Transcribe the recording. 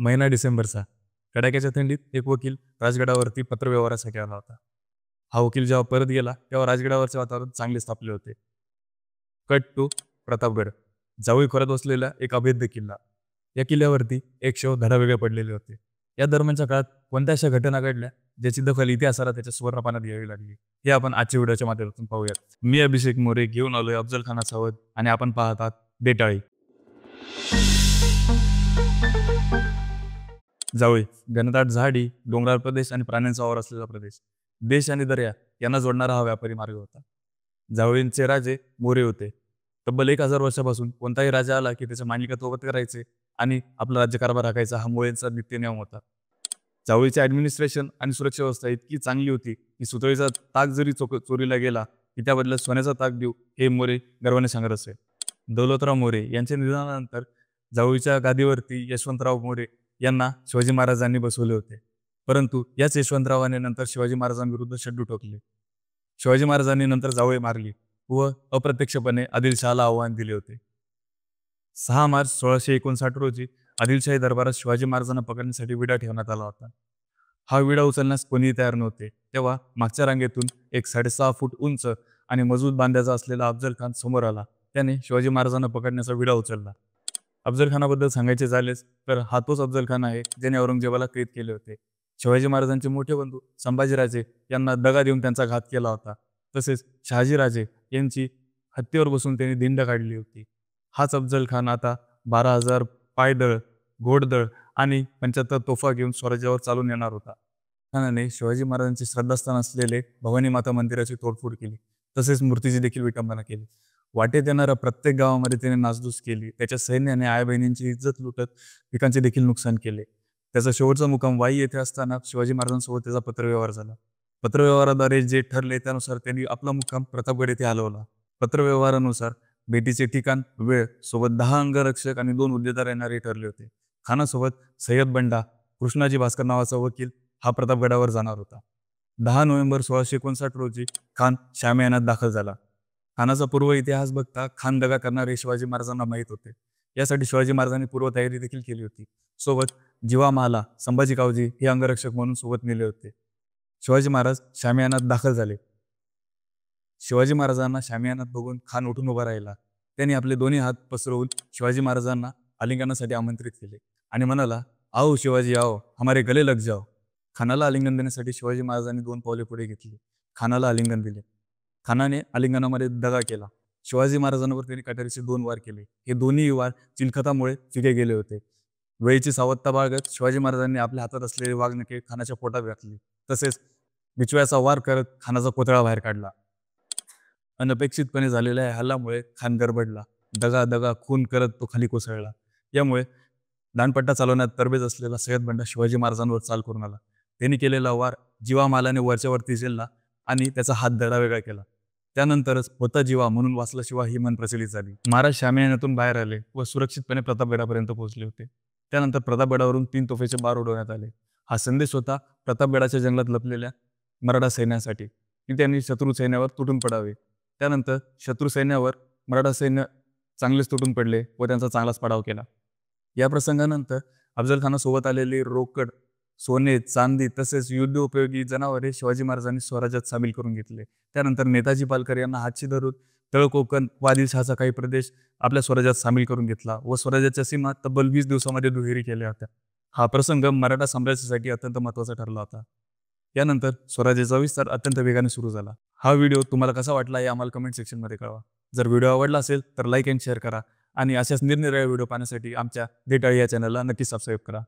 महिना डिसेंबरचा. कडाक्याच्या थंडीत एक वकील राजगडावरती पत्रव्यवहारासाठी आला होता. हा वकील जेव्हा परत गेला तेव्हा राजगडावरचे वातावरण चांगलेच तापले होते. Cut to Pratapgad. जावळी खोऱ्यात वसलेला एक अभेद्य किल्ला. या किल्ल्यावरती एक शव धडावेगळे पडलेले होते. या दरम्यानच्या काळात कोणत्या अशा घटना घडल्या ज्याची दखल इतिहासाला त्याच्या सुवर्णपानात घ्यावी लागली, हे आपण आजच्या व्हिडिओच्या माध्यमातून पाहूयात. मी अभिषेक मोरे घेऊन आलोय अफजल खानाचा वध आणि आपण पाहत आहात बेटाळी. जावळी घनदाट झाडी, डोंगराळ प्रदेश आणि प्राण्यांचा वावर असलेला प्रदेश. देश आणि दर्या यांना जोडणारा हा व्यापारी मार्ग होता. जावळींचे राजे मोरे होते. तब्बल 1000 वर्षापासून कोणताही राजा आला की त्याच्या मालिकत्व करायचे आणि आपला राज्यकारभार राखायचा हा मोरेंचा नित्यनियम होता. जावळीचे ऍडमिनिस्ट्रेशन आणि सुरक्षा व्यवस्था इतकी चांगली होती की सुतळीचा ताक जरी चोरीला गेला की त्या बदल्यात सोन्याचा ताक देऊ, हे मोरे गर्वाने सांगत असे. दौलतराव मोरे यांच्या निधनानंतर जावळीच्या गादीवरती यशवंतराव मोरे यांना शिवाजी महाराजांनी बसवले होते. परंतु याच यशवंतरावाने नंतर शिवाजी महाराजांविरुद्ध शड्डू ठोकले. शिवाजी महाराजांनी नंतर जावळी मारली व अप्रत्यक्षपणे आदिलशहाला आव्हान दिले होते. 6 मार्च 1659 रोजी आदिलशाही दरबारात शिवाजी महाराजांना पकडण्यासाठी विडा ठेवण्यात आला होता. हा विडा उचलण्यास कोणीही तयार नव्हते. तेव्हा मागच्या रांगेतून एक 6.5 फूट उंच आणि मजबूत बांध्याचा असलेला अफजल खान समोर आला. त्याने शिवाजी महाराजांना पकडण्याचा विडा उचलला. अफजल खानाबद्दल सांगायचे झालेच तर हा तोच अफजल खान आहे ज्याने औरंगजेबाला कैद केले होते. शिवाजी महाराजांचे मोठे बंधू संभाजीराजे यांना दगा देऊन त्यांचा घात केला होता. तसेच शहाजीराजे यांची हत्तीवर बसून त्यांनी दिंड काढली होती. हाच अफजल खान आता 12,000 पायदळ, घोडदळ आणि 75 तोफा घेऊन स्वराज्यावर चालून येणार होता. खानाने शिवाजी महाराजांचे श्रद्धास्थान असलेले भवानी माता मंदिराची तोडफोड केली. तसेच मूर्तीची देखील विटंबना केली. वाटेत येणाऱ्या प्रत्येक गावामध्ये त्याने नासधूस केली. त्याच्या सैन्याने आई बहिणींची इज्जत लुटत पिकांचे देखील नुकसान केले. त्याचा शेवटचा मुक्काम वाई येथे असताना शिवाजी महाराजांसोबत त्याचा पत्रव्यवहार झाला. पत्रव्यवहाराद्वारे जे ठरले त्यानुसार त्यांनी आपला मुक्काम प्रतापगड येथे हलवला. पत्रव्यवहारानुसार भेटीचे ठिकाण, वेळ सोबत 10 अंगरक्षक आणि 2 हुद्देदार येणारे ठरले होते. खानासोबत सय्यद बंडा, कृष्णाजी भास्कर नावाचा वकील हा प्रतापगडावर जाणार होता. 10 नोव्हेंबर 1659 रोजी खान शामियानात दाखल झाला. खानाचा पूर्व इतिहास बघता खान दगा करणारे शिवाजी महाराजांना माहीत होते. यासाठी शिवाजी महाराजांनी पूर्वतयारी देखील केली होती. सोबत जीवा महाला, संभाजी कावजी हे अंगरक्षक म्हणून सोबत नेले होते. शिवाजी महाराज शामियानात दाखल झाले. शिवाजी महाराजांना शामियानात बघून खान उठून उभा राहिला. त्यांनी आपले दोन्ही हात पसरवून शिवाजी महाराजांना आलिंगनासाठी आमंत्रित केले आणि म्हणाला, आओ शिवाजी आओ, हमारे गले लग जाओ. खानाला आलिंगन देण्यासाठी शिवाजी महाराजांनी 2 पावले पुढे घेतली. खानाला आलिंगन दिले. खानाने आलिंगनामध्ये दगा केला. शिवाजी महाराजांवर त्यांनी कटारीचे 2 वार केले. हे दोन्ही वार चिलखतामुळे फिके गेले होते. वेळीची सावधता बाळगत शिवाजी महाराजांनी आपल्या हातात असलेले वाघनखे खानाच्या पोटात घातली. तसेच बिचव्याचा वार करत खानाचा कोथळा बाहेर काढला. अनपेक्षितपणे झालेल्या या हल्ल्यामुळे खान गडबडला. दगा दगा खून करत तो खाली कोसळला. यामुळे दांडपट्टा चालवण्यात तरबेज असलेला सय्यद बंडा शिवाजी महाराजांवर चाल करून आला. त्यांनी केलेला वार जीवा मालाने वरच्यावरती झेलला आणि त्याचा हात दडावेगळा केला. त्यानंतरच होता जीवा म्हणून वाचला शिवा ही म्हण प्रचलित झाली. महाराज शामियानातून बाहेर आले व सुरक्षितपणे प्रतापगडापर्यंत पोहोचले होते. त्यानंतर प्रतापगडावरून 3 तोफेचे बार उडवण्यात आले. हा संदेश होता प्रतापगडाच्या जंगलात लपलेल्या मराठा सैन्यासाठी की त्यांनी शत्रू सैन्यावर तुटून पडावे. त्यानंतर शत्रू सैन्यावर मराठा सैन्य चांगलेच तुटून पडले व त्यांचा चांगलाच पाडाव केला. या प्रसंगानंतर अफजल खानासोबत आलेली रोकड, सोने, चांदी तसेच युद्धोपयोगी जनावरे शिवाजी महाराजांनी स्वराज्यात सामील करून घेतले. त्यानंतर नेताजी पालकर यांना हातची धरून तळ कोकण व आदिलशहाचा काही प्रदेश आपल्या स्वराज्यात सामील करून घेतला व स्वराज्याच्या सीमा तब्बल 20 दिवसामध्ये दुहेरी केल्या होत्या. हा प्रसंग मराठा साम्राज्यासाठी अत्यंत महत्त्वाचा ठरला होता. यानंतर स्वराज्याचा विस्तार अत्यंत वेगाने सुरू झाला. हा व्हिडिओ तुम्हाला कसा वाटला हे आम्हाला कमेंट सेक्शनमध्ये कळवा. जर व्हिडिओ आवडला असेल तर लाईक अँड शेअर करा आणि अशाच निरनिराळे व्हिडिओ पाहण्यासाठी आमच्या बेटाळी या चॅनलला नक्की सबस्क्राईब करा.